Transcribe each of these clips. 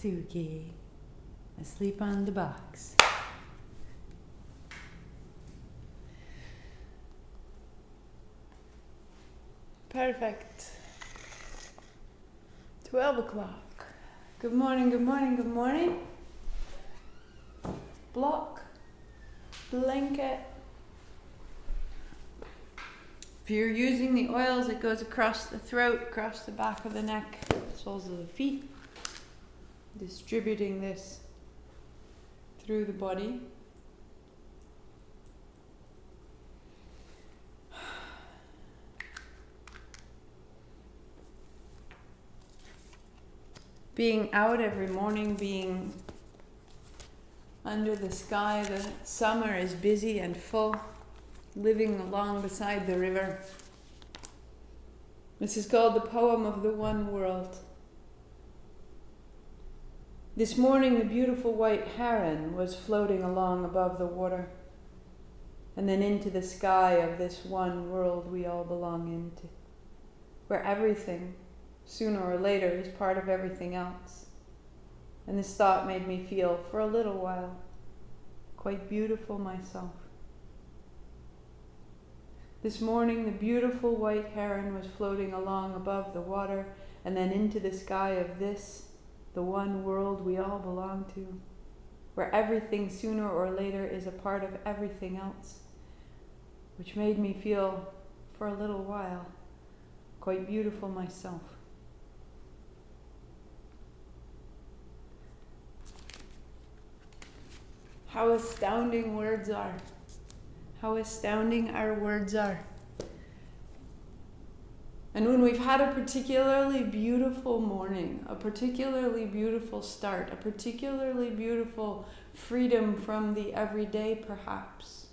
Suki, asleep on the box. Perfect. 12 o'clock. Good morning, good morning, good morning. Block, blanket. If you're using the oils, it goes across the throat, across the back of the neck, soles of the feet, distributing this through the body. Being out every morning, being under the sky, the summer is busy and full, living along beside the river. This is called the poem of the one world. This morning the beautiful white heron was floating along above the water, and then into the sky of this one world we all belong into, where everything, sooner or later, is part of everything else. And this thought made me feel, for a little while, quite beautiful myself. This morning, the beautiful white heron was floating along above the water and then into the sky of this, the one world we all belong to, where everything sooner or later is a part of everything else, which made me feel, for a little while, quite beautiful myself. How astounding words are. How astounding our words are. And when we've had a particularly beautiful morning, a particularly beautiful start, a particularly beautiful freedom from the everyday perhaps,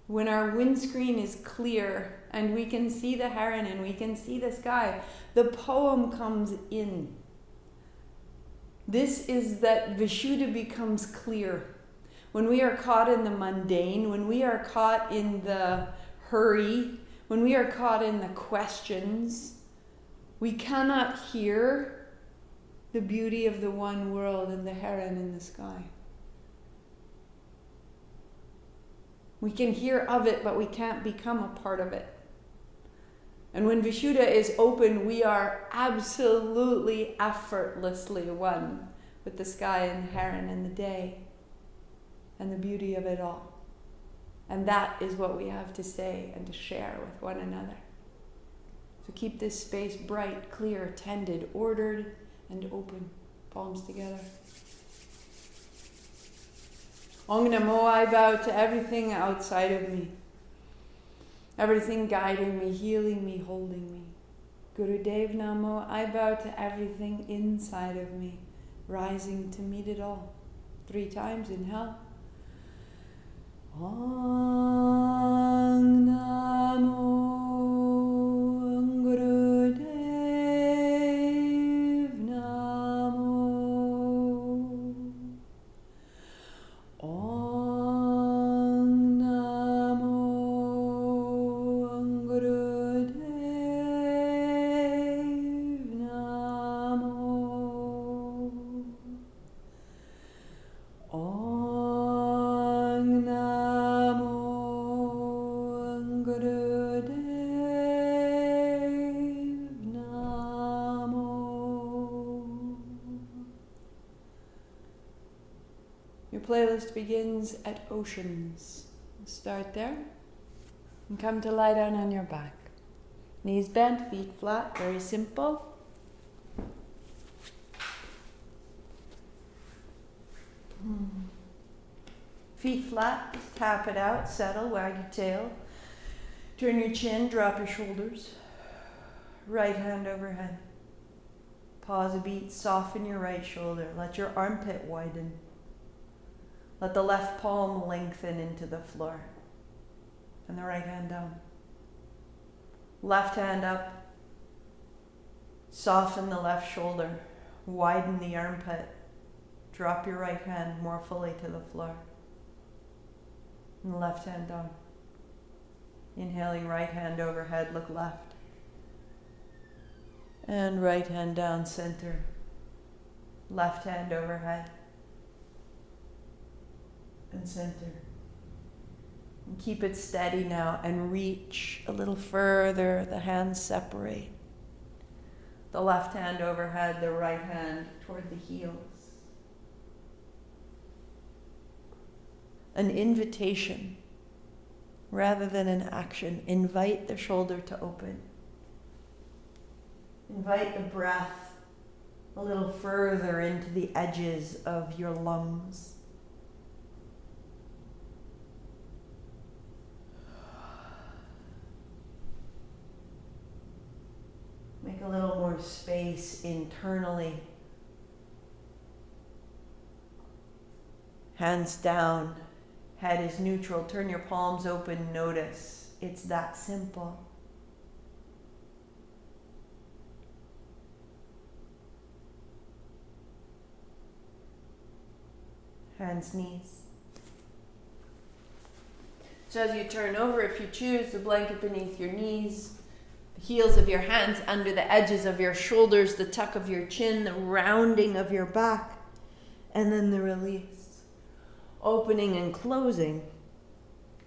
when our windscreen is clear and we can see the heron and we can see the sky, the poem comes in. This is that Vishuddha becomes clear. When we are caught in the mundane, when we are caught in the hurry, when we are caught in the questions, we cannot hear the beauty of the one world and the heron in the sky. We can hear of it, but we can't become a part of it. And when Vishuddha is open, we are absolutely effortlessly one with the sky and the heron and the day and the beauty of it all. And that is what we have to say and to share with one another. So keep this space bright, clear, tended, ordered, and open. Palms together. Om Namo, I bow to everything outside of me. Everything guiding me, healing me, holding me. Gurudev Namo, I bow to everything inside of me, rising to meet it all. 3 times, inhale. Om Namo Gurudev Namo. Om Namo Gurudev Namo. Om Namo Gurudev Namo. Your playlist begins at oceans. Start there and come to lie down on your back. Knees bent, feet flat, very simple. Feet flat, just tap it out, settle, wag your tail. Turn your chin, drop your shoulders. Right hand overhead. Pause a beat, soften your right shoulder. Let your armpit widen. Let the left palm lengthen into the floor. And the right hand down. Left hand up. Soften the left shoulder. Widen the armpit. Drop your right hand more fully to the floor. And the left hand down. Inhaling, right hand overhead, look left. And right hand down, center. Left hand overhead. And center. And keep it steady now and reach a little further. The hands separate. The left hand overhead, the right hand toward the heels. An invitation rather than an action. Invite the shoulder to open. Invite the breath a little further into the edges of your lungs. Make a little more space internally. Hands down, head is neutral. Turn your palms open, notice. It's that simple. Hands, knees. So as you turn over, if you choose, the blanket beneath your knees, the heels of your hands under the edges of your shoulders, the tuck of your chin, the rounding of your back, and then the release. Opening and closing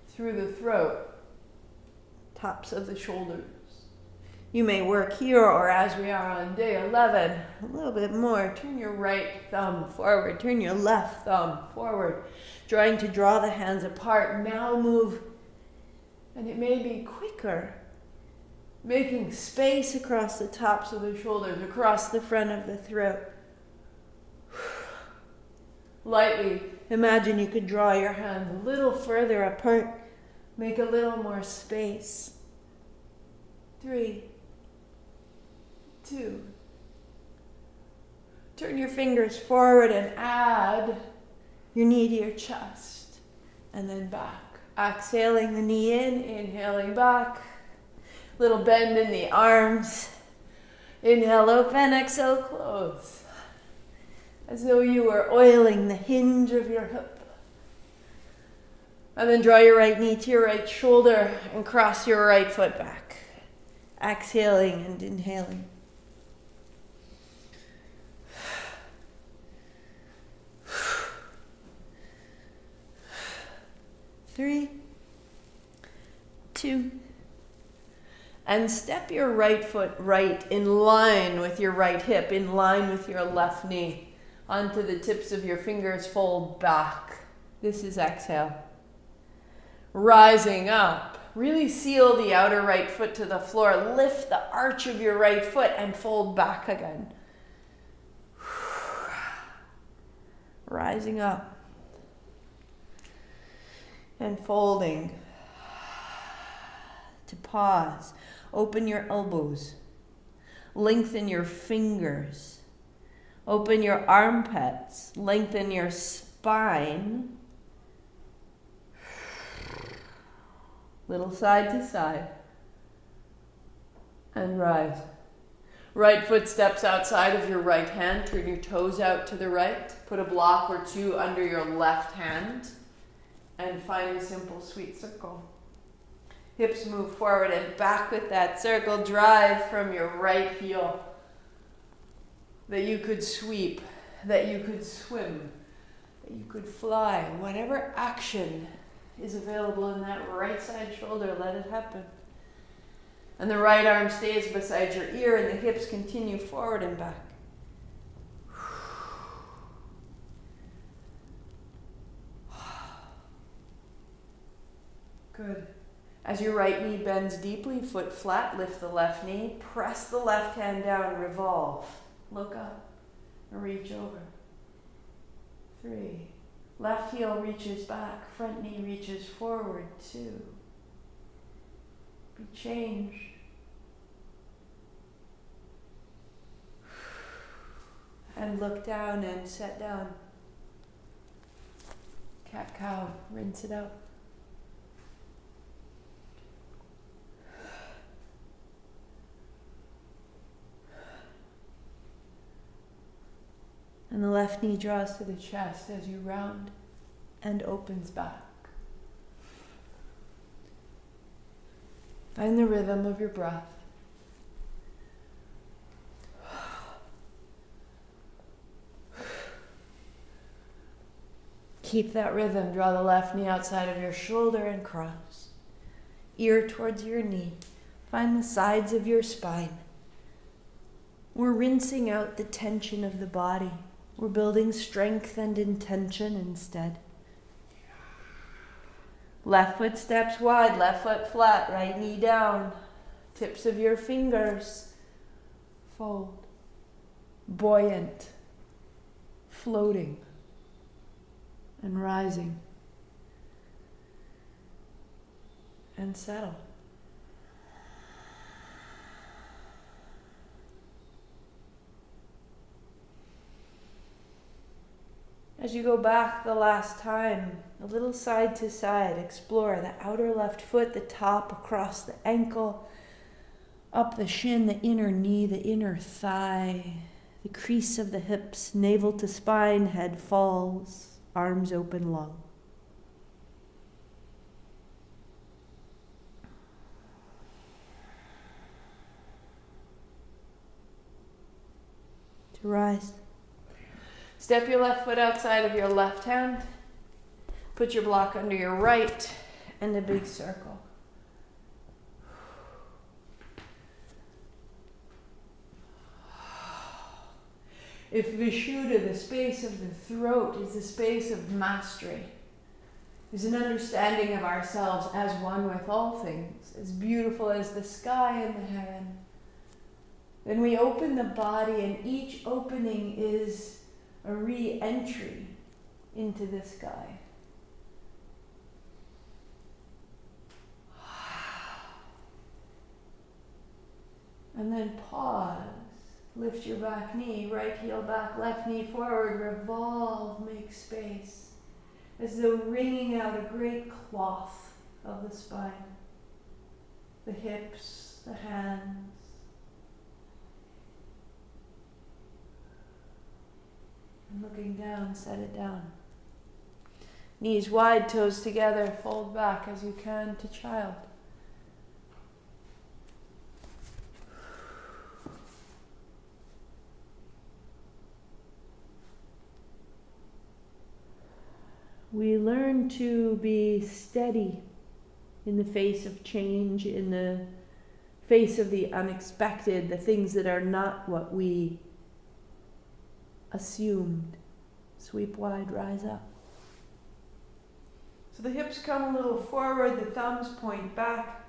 through the throat, tops of the shoulders. You may work here, or as we are on day 11, a little bit more. Turn your right thumb forward, turn your left thumb forward, trying to draw the hands apart. Now move, and it may be quicker, making space across the tops of the shoulders, across the front of the throat. Lightly, imagine you could draw your hands a little further apart, make a little more space. 3, 2. Turn your fingers forward and add your knee to your chest, and then back. Exhaling the knee in, inhaling back. Little bend in the arms. Inhale, open, exhale, close. As though you were oiling the hinge of your hip. And then draw your right knee to your right shoulder and cross your right foot back. Exhaling and inhaling. Three, 2, and step your right foot right in line with your right hip, in line with your left knee. Onto the tips of your fingers, fold back. This is exhale. Rising up. Really seal the outer right foot to the floor. Lift the arch of your right foot and fold back again. Rising up. And folding. To pause. Open your elbows. Lengthen your fingers. Open your armpits. Lengthen your spine. Little side to side. And rise. Right foot steps outside of your right hand. Turn your toes out to the right. Put a block or two under your left hand. And find a simple sweet circle. Hips move forward and back with that circle. Drive from your right heel. That you could sweep. That you could swim. That you could fly. Whatever action is available in that right side shoulder, let it happen. And the right arm stays beside your ear and the hips continue forward and back. Good. As your right knee bends deeply, foot flat, lift the left knee, press the left hand down, revolve. Look up and reach over. 3. Left heel reaches back, front knee reaches forward. 2. Be changed. And look down and set down. Cat cow, rinse it out. And the left knee draws to the chest as you round and opens back. Find the rhythm of your breath. keep that rhythm. Draw the left knee outside of your shoulder and cross. Ear towards your knee. Find the sides of your spine. We're rinsing out the tension of the body. We're building strength and intention instead. Left foot steps wide, left foot flat, right knee down. Tips of your fingers fold. Buoyant, floating, and rising. And settle. As you go back the last time, a little side to side, explore the outer left foot, the top across the ankle, up the shin, the inner knee, the inner thigh, the crease of the hips, navel to spine, head falls, arms open long. To rise. Step your left foot outside of your left hand. Put your block under your right and a big circle. If Vishuddha, the space of the throat, is the space of mastery, is an understanding of ourselves as one with all things, as beautiful as the sky and the heaven, then we open the body, and each opening is a re-entry into the sky. And then pause. Lift your back knee, right heel back, left knee forward, revolve, make space, as though wringing out a great cloth of the spine, the hips, the hands. And looking down, set it down. Knees wide, toes together, fold back as you can to child. We learn to be steady in the face of change, in the face of the unexpected, the things that are not what we assumed. Sweep wide, rise up. So the hips come a little forward, the thumbs point back.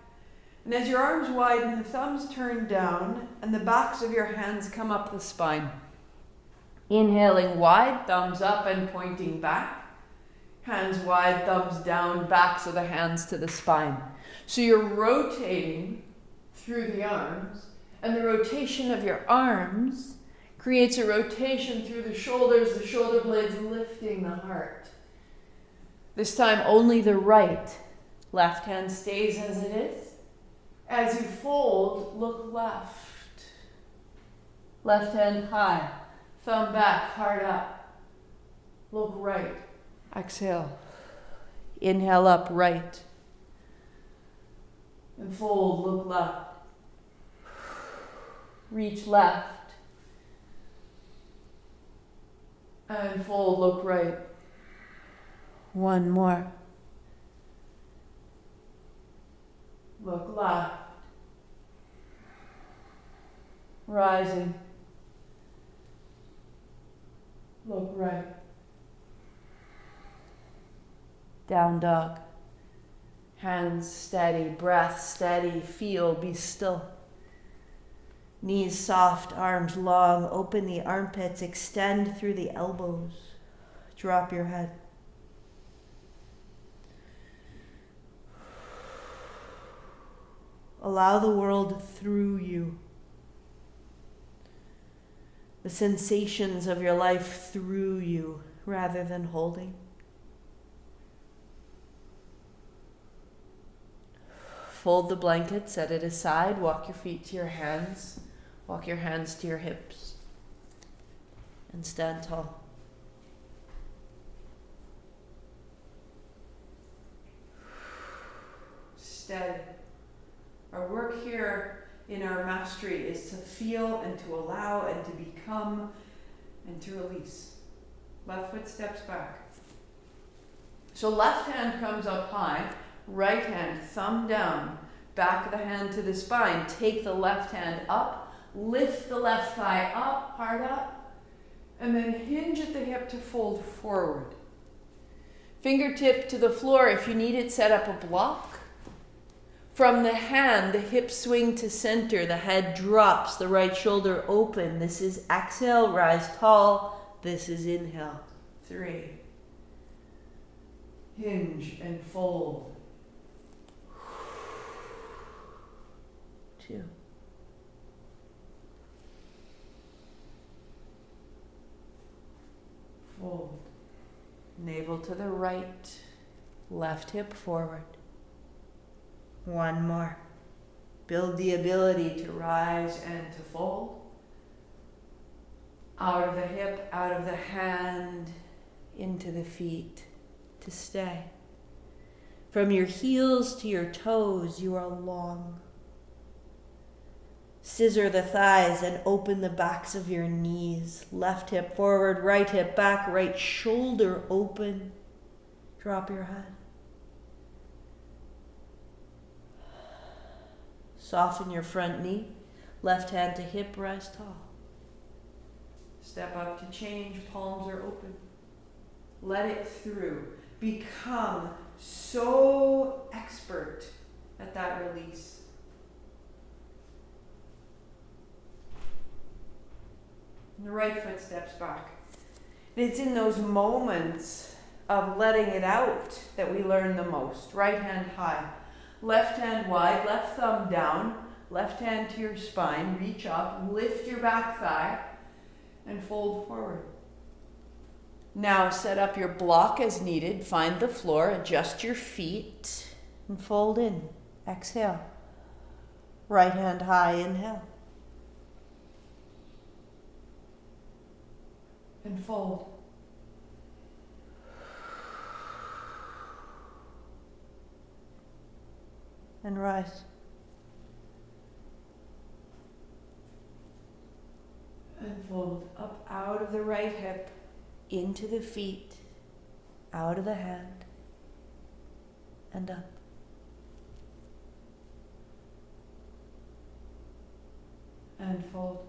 And as your arms widen, the thumbs turn down and the backs of your hands come up the spine. Inhaling wide, thumbs up and pointing back. Hands wide, thumbs down, backs of the hands to the spine. So you're rotating through the arms, and the rotation of your arms creates a rotation through the shoulders, the shoulder blades lifting the heart. This time only the right. Left hand stays as it is. As you fold, look left. Left hand high, thumb back, heart up. Look right. Exhale. Inhale up, right. And fold, look left. Reach left. And fold, look right. One more. Look left. Rising. Look right. Down dog. Hands steady, breath steady, feel, be still. Knees soft, arms long, open the armpits, extend through the elbows. Drop your head. Allow the world through you. The sensations of your life through you rather than holding. Fold the blanket, set it aside, walk your feet to your hands, walk your hands to your hips, and stand tall. Steady. Our work here in our mastery is to feel and to allow and to become and to release. Left foot steps back. So left hand comes up high, right hand, thumb down, back of the hand to the spine. Take the left hand up, lift the left thigh up, hard up, and then hinge at the hip to fold forward. Fingertip to the floor. If you need it, set up a block. From the hand, the hips swing to center, the head drops, the right shoulder open. This is exhale, rise tall. This is inhale. 3. Hinge and fold. 2. Fold. Navel to the right, left hip forward. 1 more. Build the ability to rise and to fold. Out of the hip, out of the hand, into the feet, to stay. From your heels to your toes, you are long. Scissor the thighs and open the backs of your knees. Left hip forward, right hip back, right shoulder open. Drop your head. Soften your front knee. Left hand to hip, rise tall. Step up to change, palms are open. Let it through. Become so expert at that release. And the right foot steps back. It's in those moments of letting it out that we learn the most. Right hand high. Left hand wide, left thumb down, left hand to your spine, reach up, lift your back thigh, and fold forward. Now set up your block as needed, find the floor, adjust your feet, and fold in. Exhale. Right hand high, inhale. And fold. And rise. And fold up out of the right hip, into the feet, out of the hand, and up. And fold.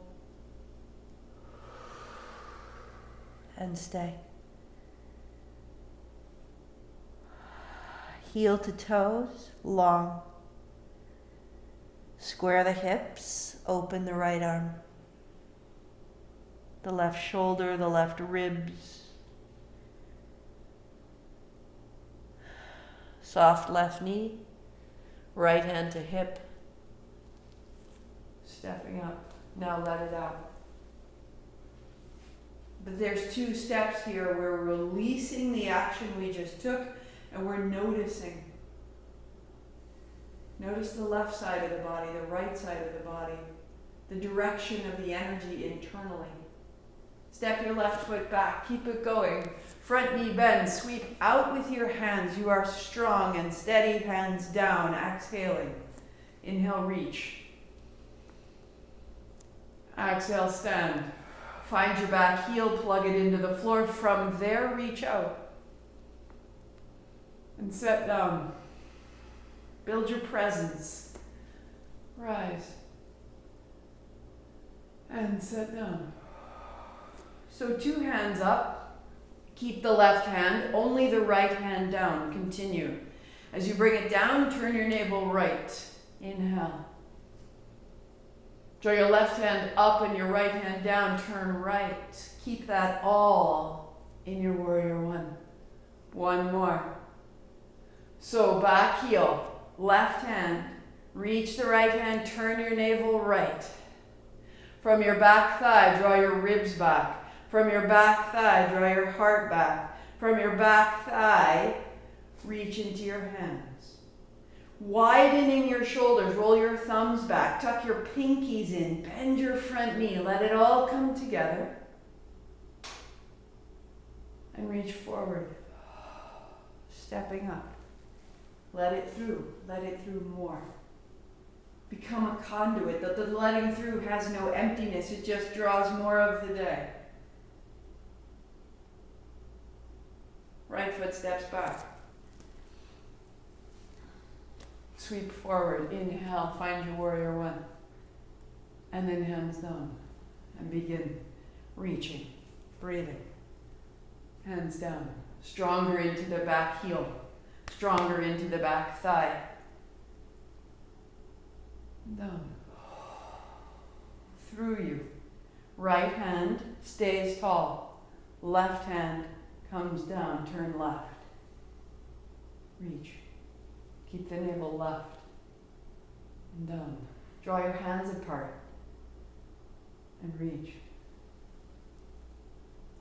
And stay. Heel to toes, long. Square the hips, open the right arm. The left shoulder, the left ribs. Soft left knee, right hand to hip. Stepping up. Now let it out. But there's 2 steps here. We're releasing the action we just took, and we're noticing. Notice the left side of the body, the right side of the body, the direction of the energy internally. Step your left foot back, keep it going. Front knee bend, sweep out with your hands. You are strong and steady, hands down, exhaling. Inhale, reach. Exhale, stand. Find your back heel, plug it into the floor. From there, reach out. And set down. Build your presence. Rise. And set down. So 2 hands up. Keep the left hand, only the right hand down. Continue. As you bring it down, turn your navel right. Inhale. Draw your left hand up and your right hand down. Turn right. Keep that all in your warrior 1. 1 more. So back heel. Left hand, reach the right hand, turn your navel right. From your back thigh, draw your ribs back. From your back thigh, draw your heart back. From your back thigh, reach into your hands. Widening your shoulders, roll your thumbs back, tuck your pinkies in, bend your front knee, let it all come together. And reach forward, stepping up. Let it through more. Become a conduit. The letting through has no emptiness, it just draws more of the day. Right foot steps back. Sweep forward. Inhale, find your warrior one. And then hands down. And begin reaching, breathing. Hands down. Stronger into the back heel. Stronger into the back thigh. Down. Through you. Right hand stays tall. Left hand comes down. Turn left. Reach. Keep the navel left. And down. Draw your hands apart. And reach.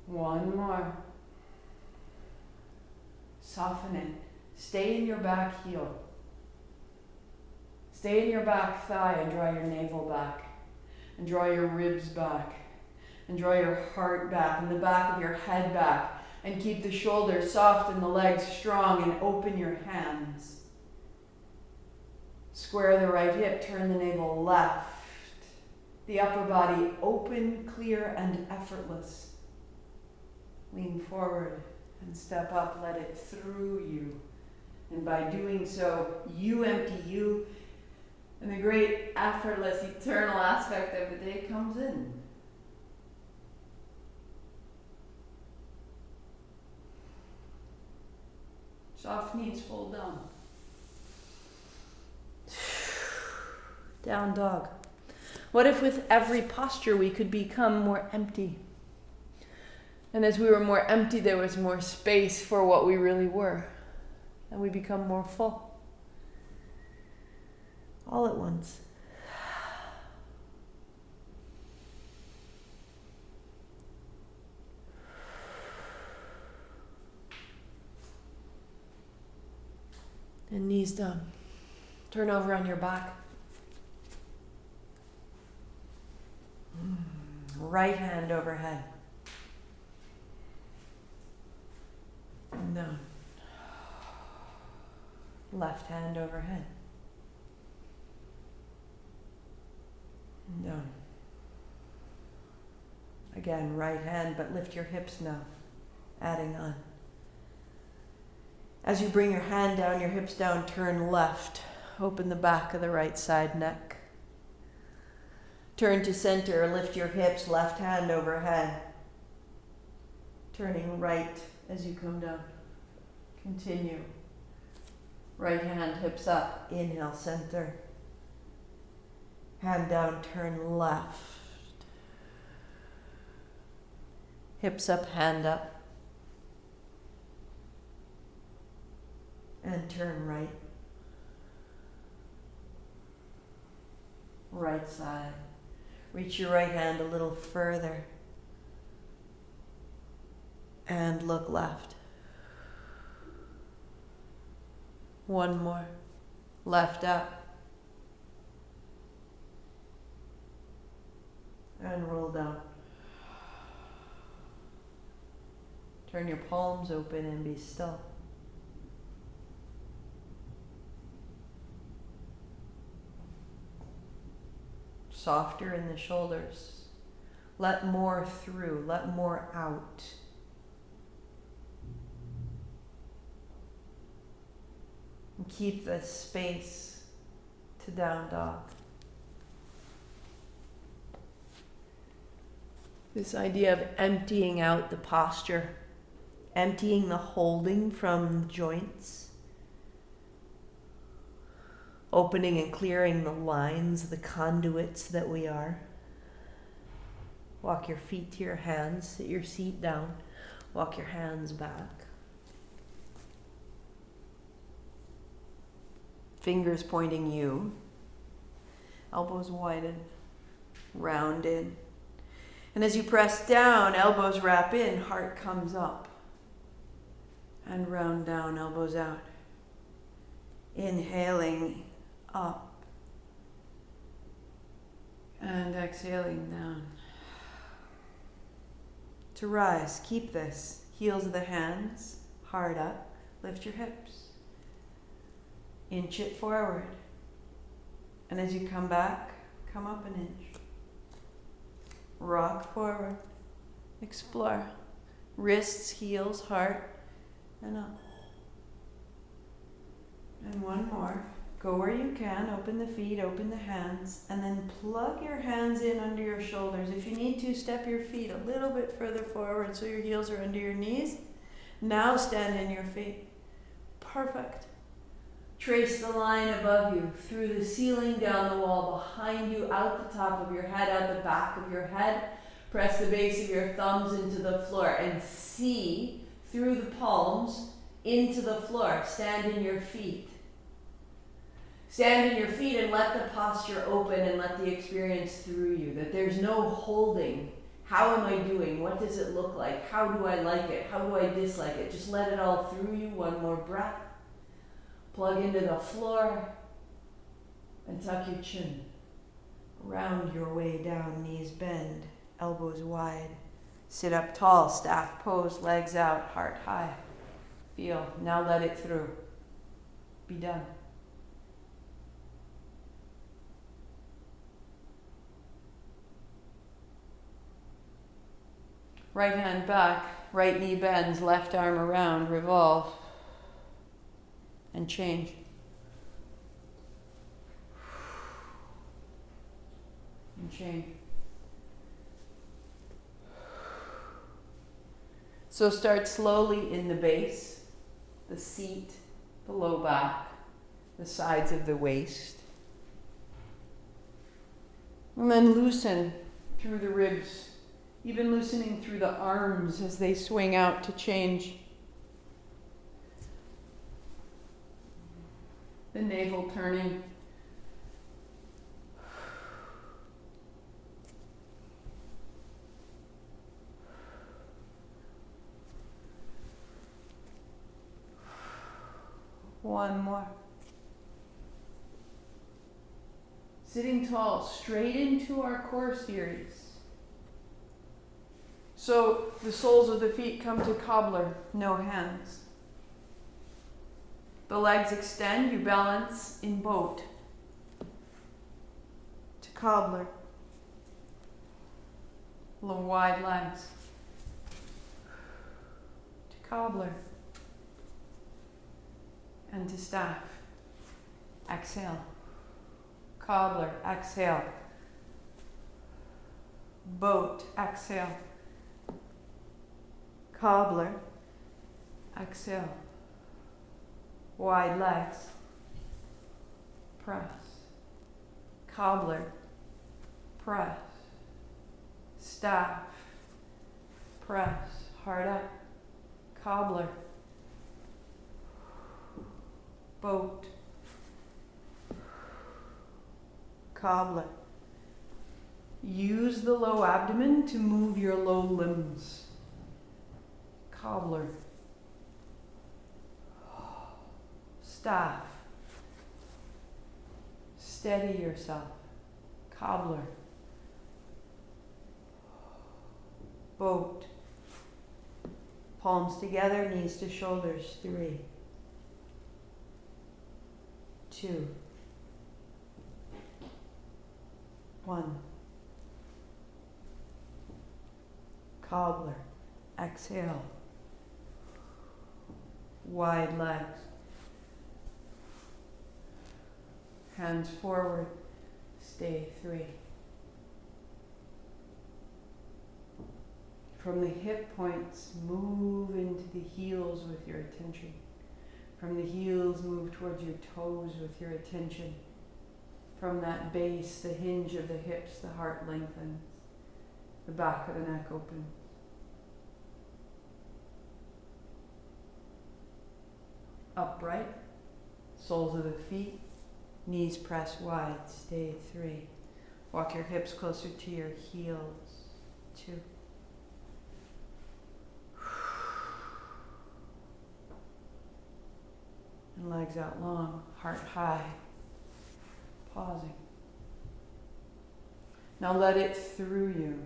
One more. Soften it. Stay in your back heel. Stay in your back thigh and draw your navel back. And draw your ribs back. And draw your heart back and the back of your head back. And keep the shoulders soft and the legs strong and open your hands. Square the right hip, turn the navel left. The upper body open, clear, and effortless. Lean forward and step up, let it through you. And by doing so, you empty you, and the great effortless, eternal aspect of the day comes in. Soft knees, fold down. Down dog. What if with every posture we could become more empty? And as we were more empty, there was more space for what we really were. And we become more full. All at once. And knees down. Turn over on your back. Right hand overhead. And down. Left hand overhead. And down. Again, right hand, but lift your hips now. Adding on. As you bring your hand down, your hips down, turn left. Open the back of the right side neck. Turn to center, lift your hips, left hand overhead. Turning right as you come down. Continue. Right hand, hips up, inhale, center. Hand down, turn left. Hips up, hand up. And turn right. Right side. Reach your right hand a little further. And look left. One more. Left up. And roll down. Turn your palms open and be still. Softer in the shoulders. Let more through, let more out. And keep the space to down dog. This idea of emptying out the posture, emptying the holding from the joints. Opening and clearing the lines, the conduits that we are. Walk your feet to your hands, sit your seat down, walk your hands back. Fingers pointing you, elbows widen, round in. And as you press down, elbows wrap in, heart comes up. And round down, elbows out. Inhaling up and exhaling down. To rise, keep this. Heels of the hands, hard up, lift your hips. Inch it forward. And as you come back, come up an inch. Rock forward, explore. Wrists, heels, heart, and up. And one more. Go where you can, open the feet, open the hands, and then plug your hands in under your shoulders. If you need to, step your feet a little bit further forward so your heels are under your knees. Now stand in your feet. Perfect. Trace the line above you, through the ceiling, down the wall, behind you, out the top of your head, out the back of your head. Press the base of your thumbs into the floor and see through the palms into the floor. Stand in your feet. Stand in your feet and let the posture open and let the experience through you. That there's no holding. How am I doing? What does it look like? How do I like it? How do I dislike it? Just let it all through you. One more breath. Plug into the floor and tuck your chin. Round your way down, knees bend, elbows wide. Sit up tall, staff pose, legs out, heart high. Feel. Now let it through. Be done. Right hand back, right knee bends, left arm around, revolve, and change. And change. So start slowly in the base, the seat, the low back, the sides of the waist. And then loosen through the ribs. Even loosening through the arms as they swing out to change. The navel turning. One more. Sitting tall, straight into our core series. So the soles of the feet come to cobbler, no hands. The legs extend, you balance in boat. To cobbler. Long wide legs. To cobbler. And to staff. Exhale. Cobbler, exhale. Boat, exhale. Cobbler, exhale, wide legs, press, cobbler, press, staff, press, hard up, cobbler, boat, cobbler. Use the low abdomen to move your low limbs. Cobbler, staff, steady yourself, cobbler, boat, palms together, knees to shoulders, 3, 2, 1, cobbler, exhale. Wide legs. Hands forward. Stay 3. From the hip points, move into the heels with your attention. From the heels, move towards your toes with your attention. From that base, the hinge of the hips, the heart lengthens. The back of the neck opens. Upright, soles of the feet, knees press wide, stay 3. Walk your hips closer to your heels, 2. And legs out long, heart high, pausing. Now let it through you,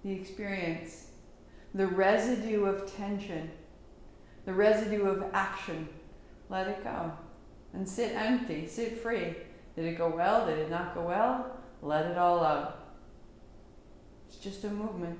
the experience, the residue of tension, the residue of action, let it go. And sit empty, sit free. Did it go well? Did it not go well? Let it all out. It's just a movement.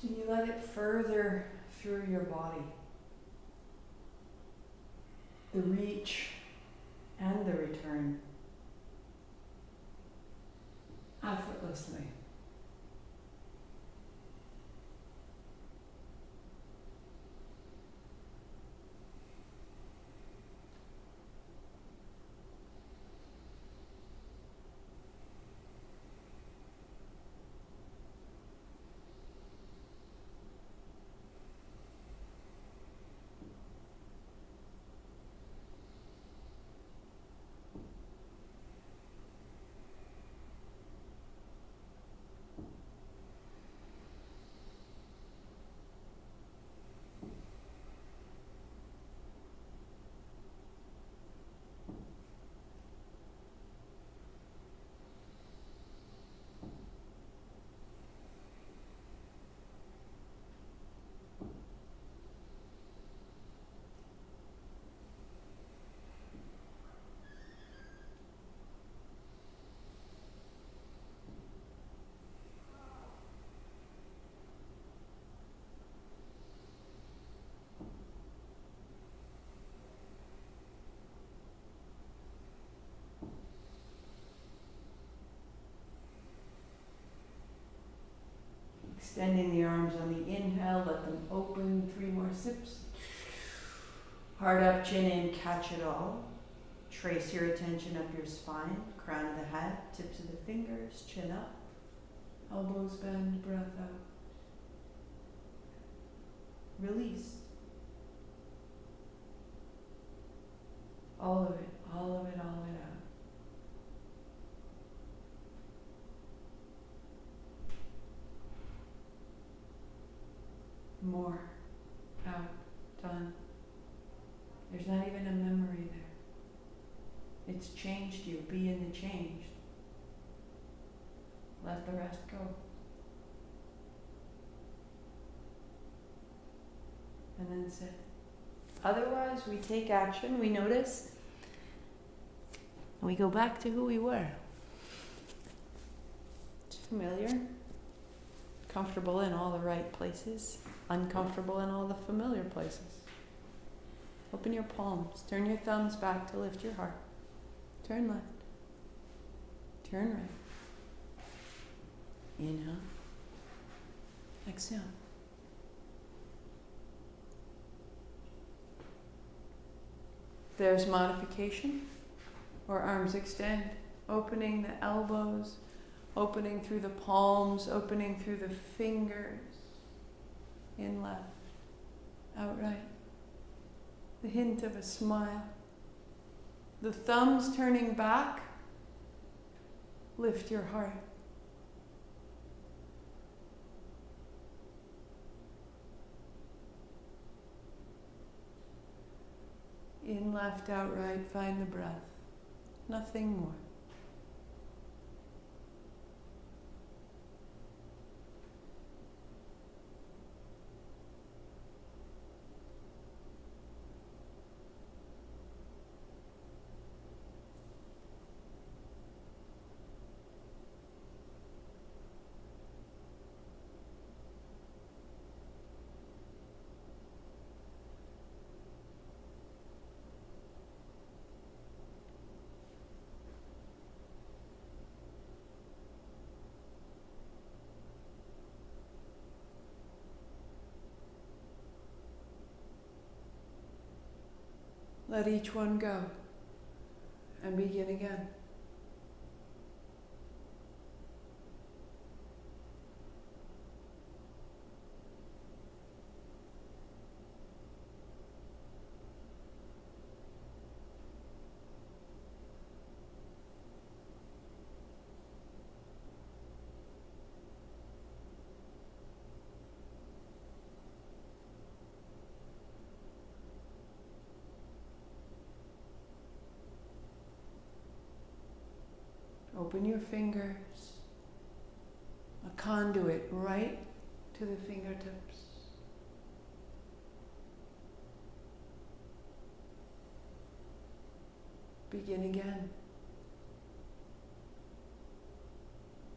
Do you let it further through your body? The reach and the return. Effortlessly. Extending the arms on the inhale, let them open, 3 more sips. Heart up, chin in, catch it all. Trace your attention up your spine, crown of the head, tips of the fingers, chin up. Elbows bend, breath out. Release. All of it, all of it, all of it out. More. Out. Done. There's not even a memory there. It's changed you. Be in the change. Let the rest go. And then sit. Otherwise, we take action, we notice, and we go back to who we were. It's familiar. Comfortable in all the right places. Uncomfortable in all the familiar places. Open your palms. Turn your thumbs back to lift your heart. Turn left. Turn right. Inhale. Exhale. There's modification, or arms extend, opening the elbows, opening through the palms, opening through the fingers. In left, out right. The hint of a smile. The thumbs turning back, lift your heart. In left, out right, find the breath. Nothing more. Let each one go and begin again. Open your fingers, a conduit right to the fingertips. Begin again.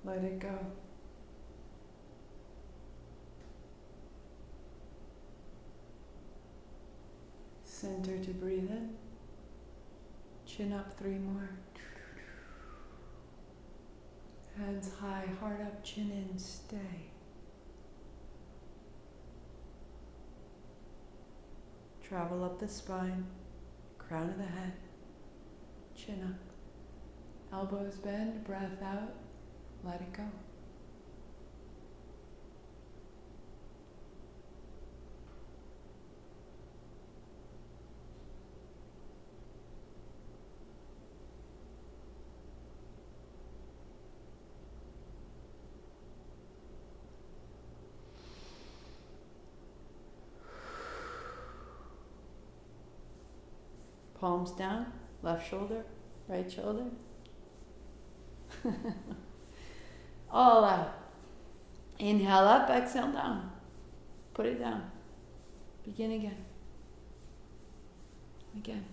Let it go. Center to breathe in. Chin up 3 more. Hands high, heart up, chin in, stay. Travel up the spine, crown of the head, chin up. Elbows bend, breath out, let it go. Palms down, left shoulder, right shoulder. All out. Inhale up, exhale down. Put it down. Begin again. Again.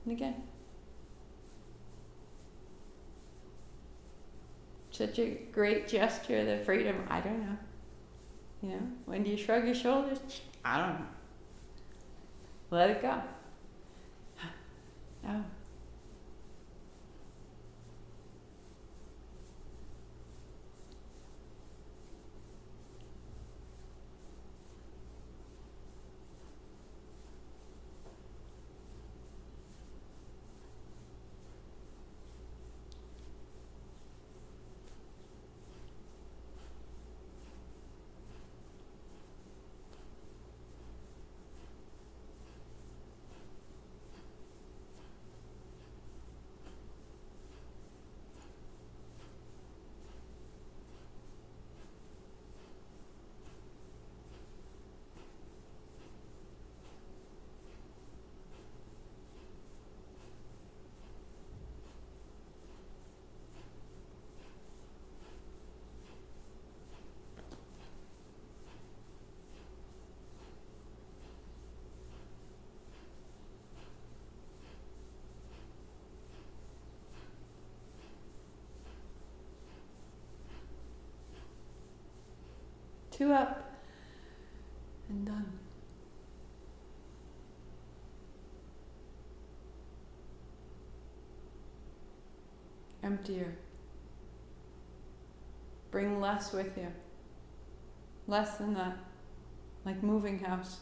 And again. Such a great gesture, the freedom. I don't know. You know, when do you shrug your shoulders? I don't know. Let it go. Oh. Two up and done. Emptier. Bring less with you. Less than that. Like moving house.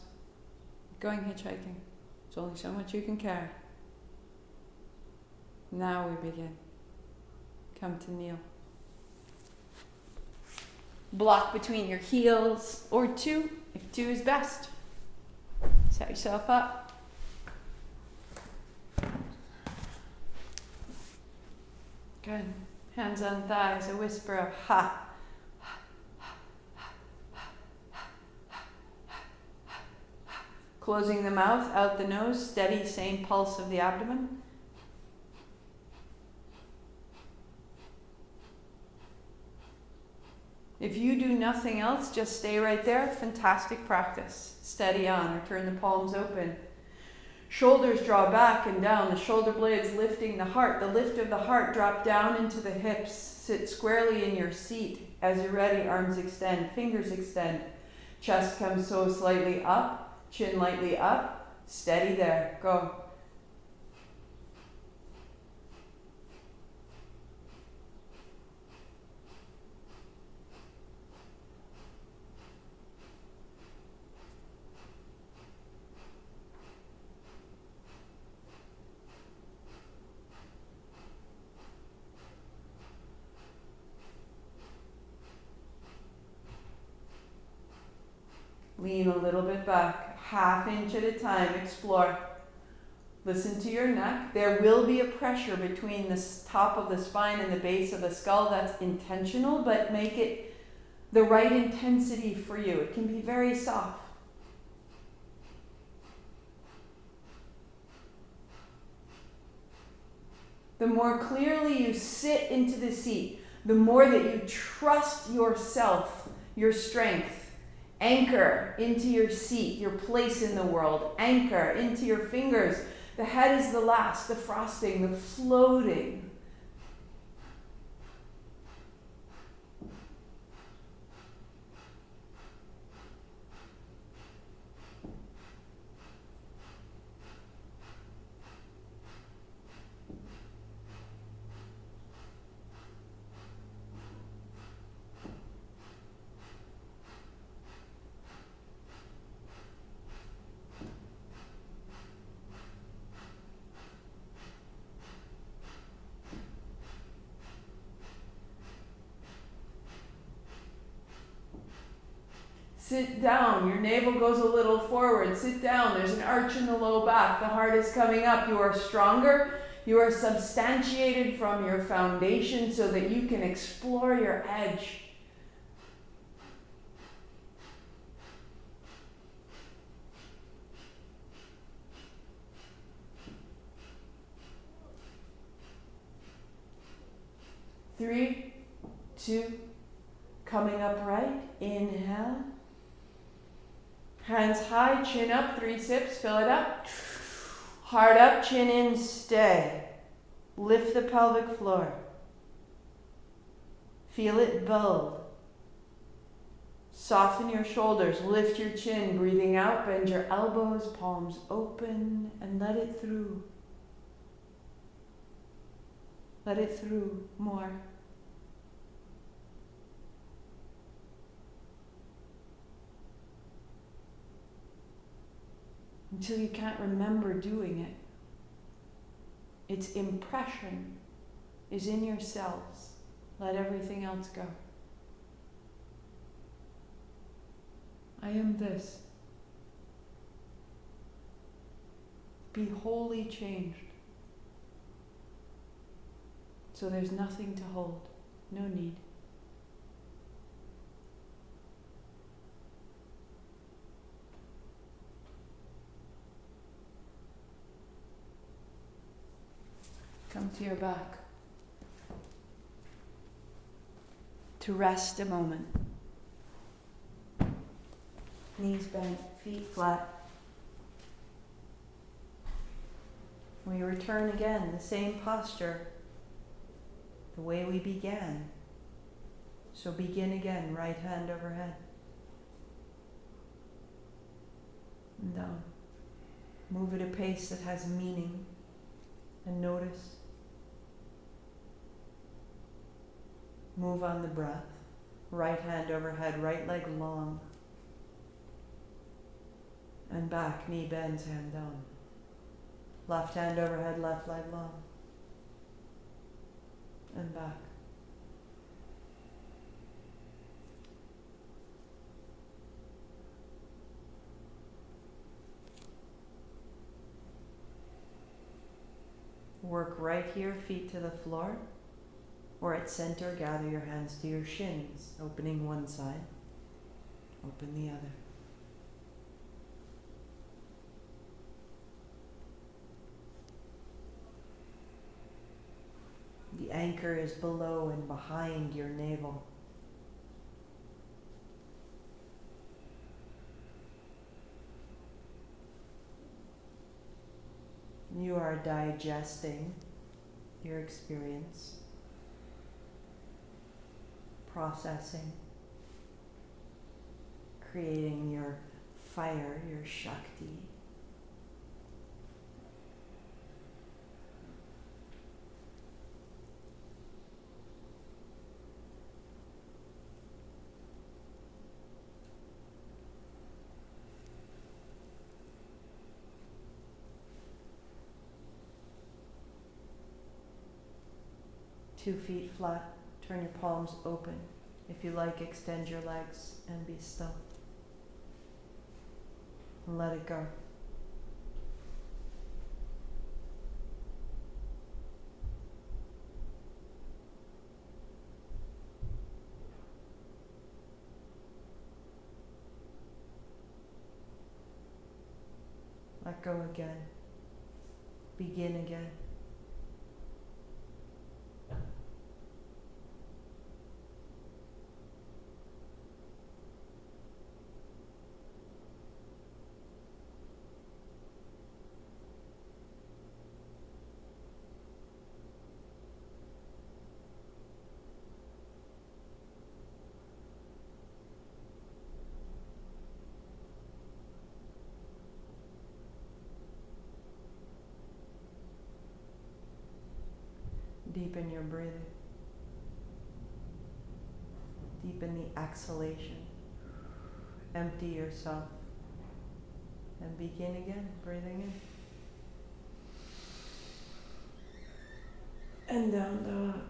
Going hitchhiking. There's only so much you can carry. Now we begin. Come to kneel. Block between your heels, or 2, if 2 is best. Set yourself up. Good. Hands on thighs, a whisper of ha. Closing the mouth, out the nose, steady, same pulse of the abdomen. If you do nothing else, just stay right there. Fantastic practice. Steady on, or turn the palms open. Shoulders draw back and down, the shoulder blades lifting the heart. The lift of the heart, drop down into the hips. Sit squarely in your seat. As you're ready, arms extend, fingers extend. Chest comes so slightly up, chin lightly up. Steady there, go. Lean a little bit back, half inch at a time, explore. Listen to your neck. There will be a pressure between the top of the spine and the base of the skull. That's intentional, but make it the right intensity for you. It can be very soft. The more clearly you sit into the seat, the more that you trust yourself, your strength. Anchor into your seat, your place in the world. Anchor into your fingers. The head is the last, the frosting, the floating. Sit down. Your navel goes a little forward. Sit down. There's an arch in the low back. The heart is coming up. You are stronger. You are substantiated from your foundation so that you can explore your edge. Three, two, coming up right. Inhale. Hands high, chin up, 3 sips, fill it up. Heart up, chin in, stay. Lift the pelvic floor. Feel it build. Soften your shoulders, lift your chin, breathing out, bend your elbows, palms open, and let it through. Let it through more. Until you can't remember doing it. Its impression is in your cells. Let everything else go. I am this. Be wholly changed. So there's nothing to hold. No need. Come to your back. To rest a moment. Knees bent, feet flat. We return again, the same posture, the way we began. So begin again, right hand overhead. And down. Move at a pace that has meaning. And notice. Move on the breath. Right hand overhead, right leg long. And back, knee bends, hand down. Left hand overhead, left leg long. And back. Work right here, feet to the floor. Or at center, gather your hands to your shins, opening one side, open the other. The anchor is below and behind your navel. You are digesting your experience, processing, creating your fire, your Shakti. Two feet flat, turn your palms open. If you like, extend your legs and be still. Let it go. Let go again. Begin again. Deepen your breathing. Deepen the exhalation. Empty yourself. And begin again, breathing in. And down dog.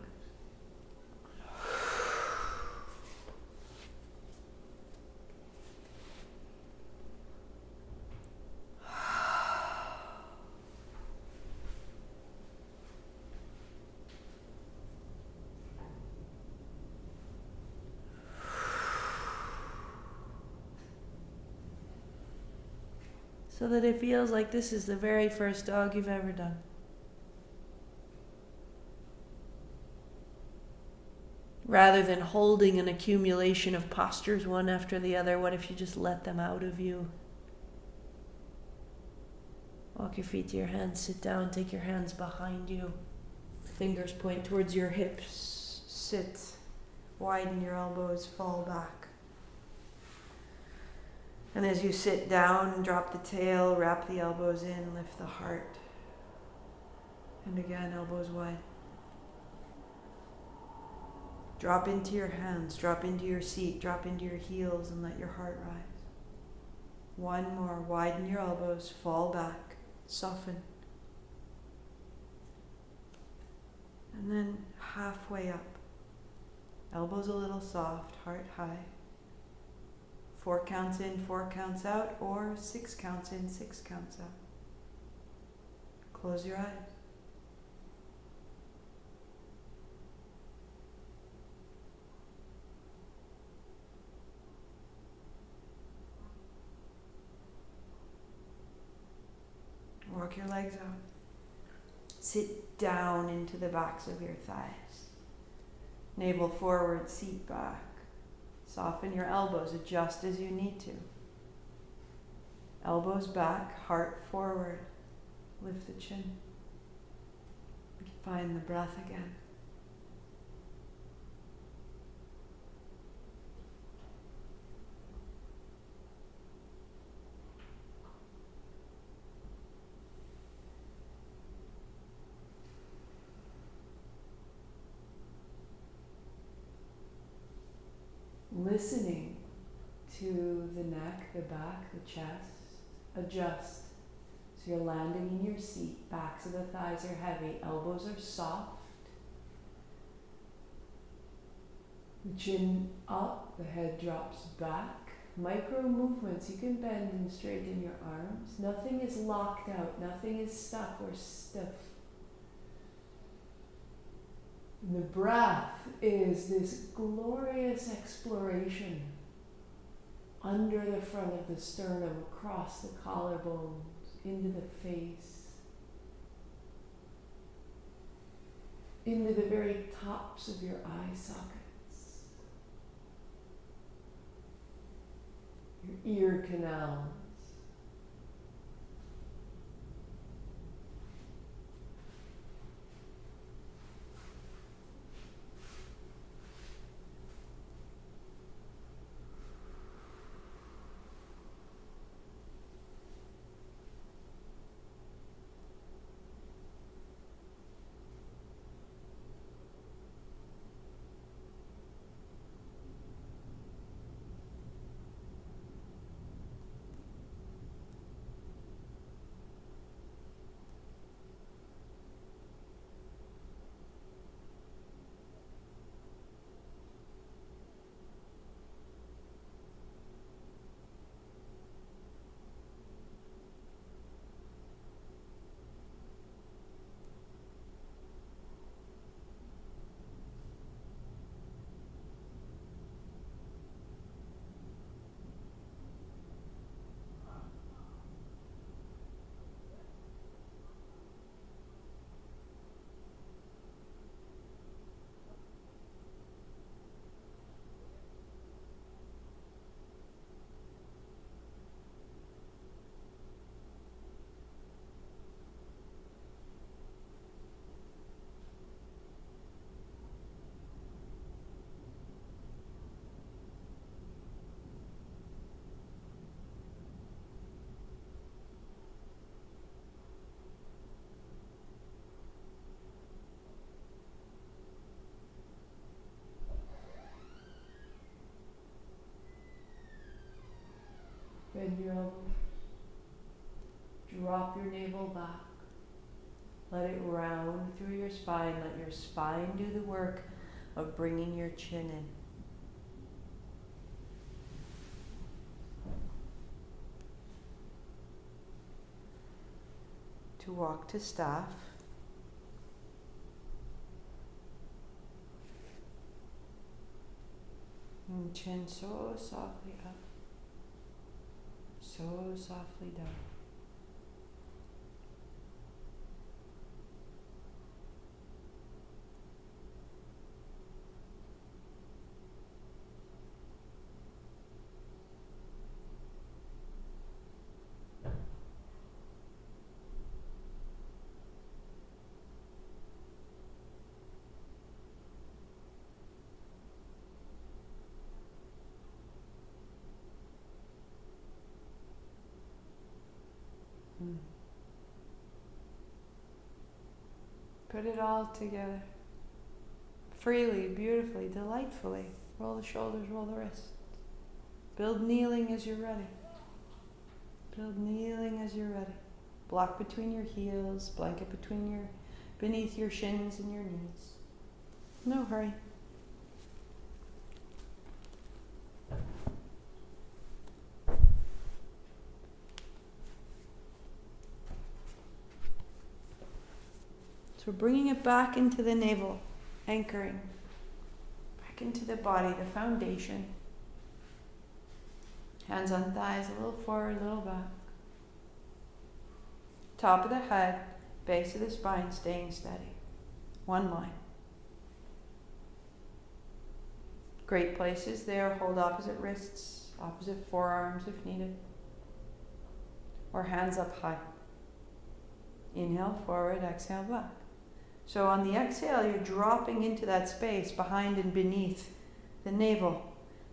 so that it feels like this is the very first dog you've ever done. Rather than holding an accumulation of postures one after the other, what if you just let them out of you? Walk your feet to your hands, sit down, take your hands behind you. Fingers point towards your hips. Sit, widen your elbows, fall back. And as you sit down, drop the tail, wrap the elbows in, lift the heart. And again, elbows wide. Drop into your hands, drop into your seat, drop into your heels, and let your heart rise. One more, widen your elbows, fall back, soften. And then halfway up. Elbows a little soft, heart high. 4 counts in, 4 counts out, or 6 counts in, 6 counts out. Close your eyes. Walk your legs out. Sit down into the backs of your thighs. Navel forward, seat back. Soften your elbows, adjust as you need to. Elbows back, heart forward. Lift the chin. Find the breath again. Listening to the neck, the back, the chest, adjust. So you're landing in your seat, backs of the thighs are heavy, elbows are soft. The chin up, the head drops back. Micro movements, you can bend and straighten your arms. Nothing is locked out, nothing is stuck or stiff. And the breath is this glorious exploration under the front of the sternum, across the collarbones, into the face, into the very tops of your eye sockets, your ear canals. Bend your elbow. Drop your navel back. Let it round through your spine. Let your spine do the work of bringing your chin in. To walk to staff. And chin so softly up. So softly down. Put it all together. Freely, beautifully, delightfully. Roll the shoulders, roll the wrists. Build kneeling as you're ready. Build kneeling as you're ready. Block between your heels, blanket beneath your shins and your knees. No hurry. So we're bringing it back into the navel, anchoring. Back into the body, the foundation. Hands on thighs, a little forward, a little back. Top of the head, base of the spine, staying steady. One line. Great places there. Hold opposite wrists, opposite forearms if needed. Or hands up high. Inhale forward, exhale back. So on the exhale, you're dropping into that space behind and beneath the navel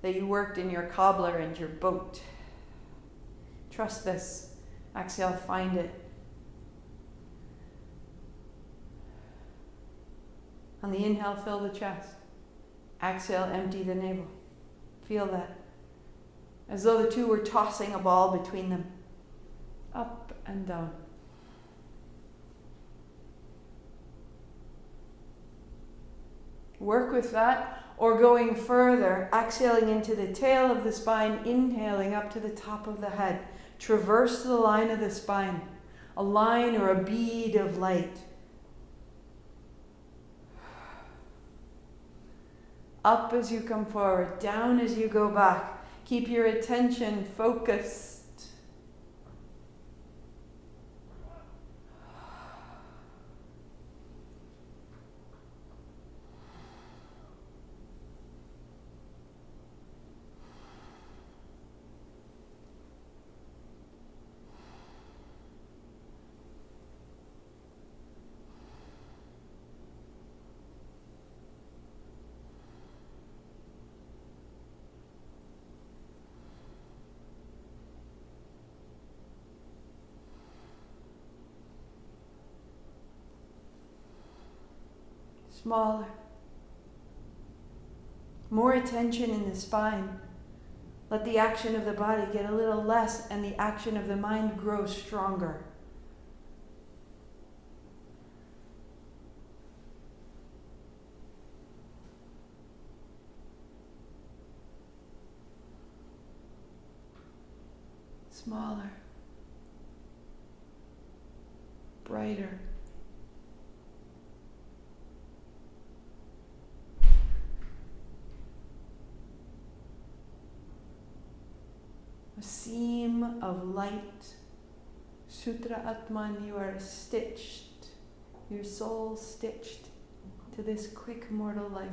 that you worked in your cobbler and your boat. Trust this. Exhale, find it. On the inhale, fill the chest. Exhale, empty the navel. Feel that. As though the two were tossing a ball between them. Up and down. Work with that, or going further, exhaling into the tail of the spine, inhaling up to the top of the head. Traverse the line of the spine, a line or a bead of light. Up as you come forward, down as you go back. Keep your attention focused. Smaller. More attention in the spine. Let the action of the body get a little less and the action of the mind grow stronger. Smaller. Brighter. A seam of light. Sutra Atman, you are stitched, your soul stitched to this quick mortal life.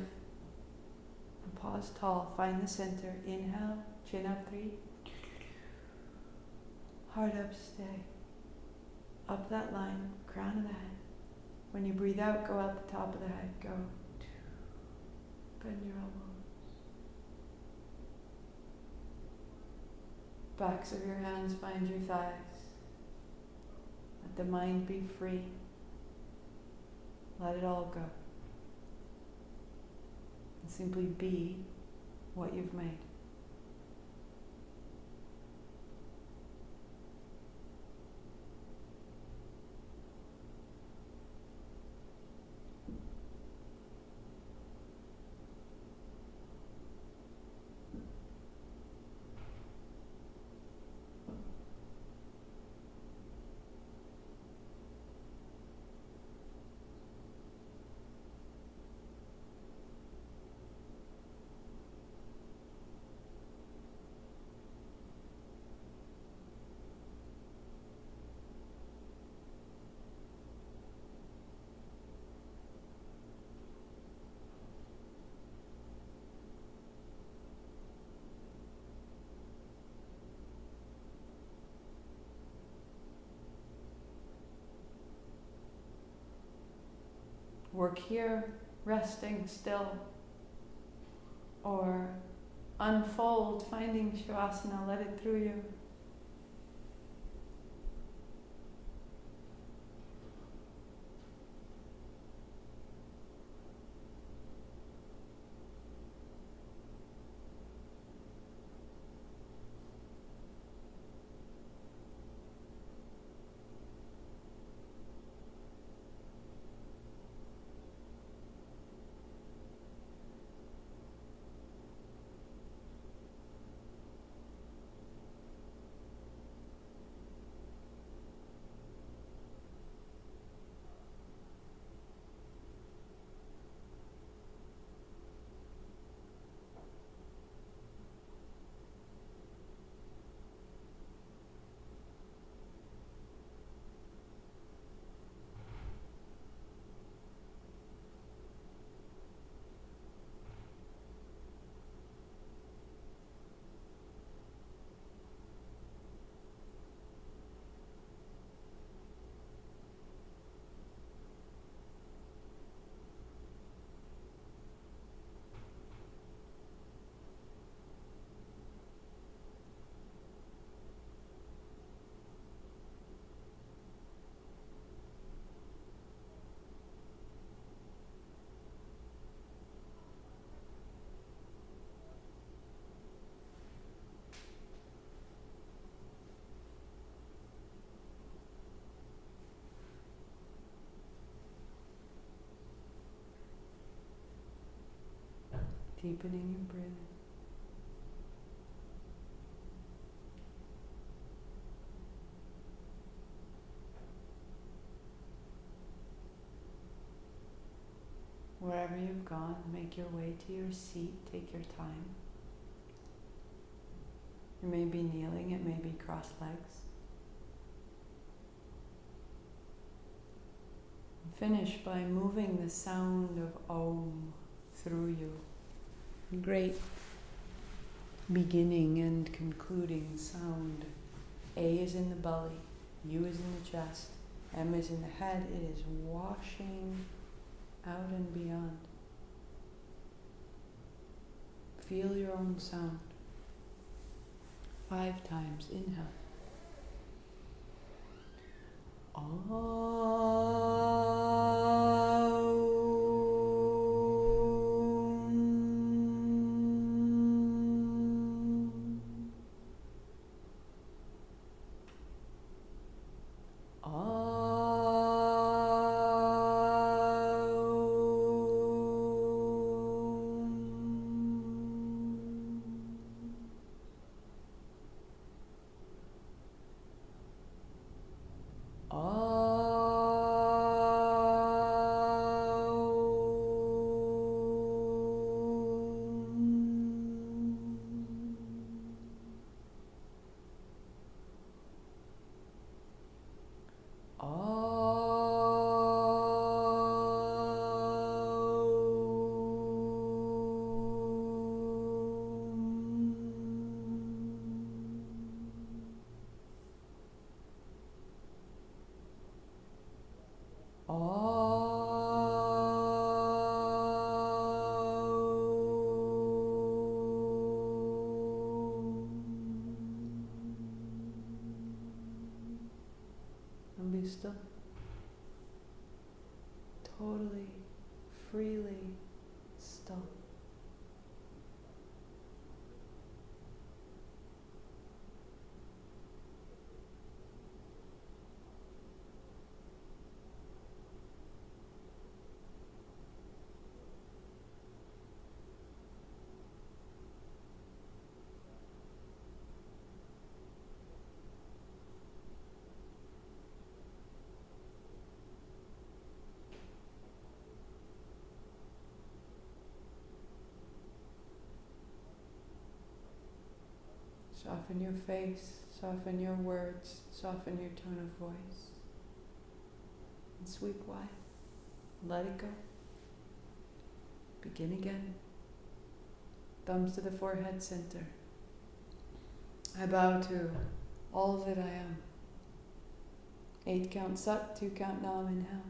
And pause tall, find the center. Inhale, chin up 3. Heart up, stay. Up that line, crown of the head. When you breathe out, go out the top of the head. Go. Bend your elbows. Backs of your hands find your thighs. Let the mind be free. Let it all go. And simply be what you've made. Work here, resting still, or unfold, finding Shavasana, let it through you. Deepening your breathing. Wherever you've gone, make your way to your seat. Take your time. You may be kneeling, it may be crossed legs. Finish by moving the sound of Om through you. Great beginning and concluding sound. A is in the belly, U is in the chest, M is in the head. It is washing out and beyond. Feel your own sound. 5 times. Inhale. And be still. Totally, freely still. Soften your face, soften your words, soften your tone of voice. And sweep wide. Let it go. Begin again. Thumbs to the forehead center. I bow to all that I am. 8 count Sat, 2 count Nam, inhale.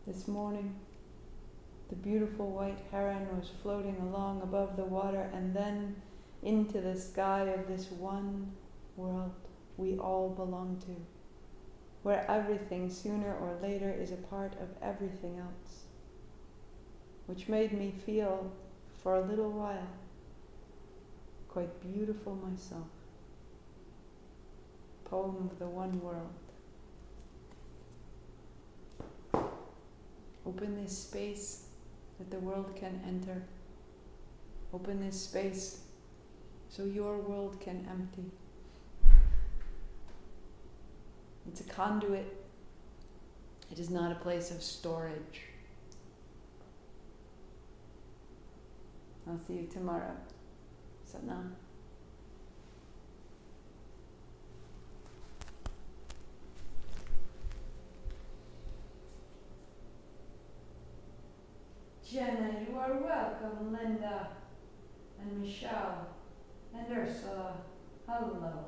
This morning, the beautiful white heron was floating along above the water and then into the sky of this one world we all belong to, where everything sooner or later is a part of everything else, which made me feel, for a little while, quite beautiful myself. Poem of the One World. Open this space that the world can enter. Open this space so your world can empty. It's a conduit. It is not a place of storage. I'll see you tomorrow. Satnam. Jenna, you are welcome. Linda and Michelle and Ursula. Hello.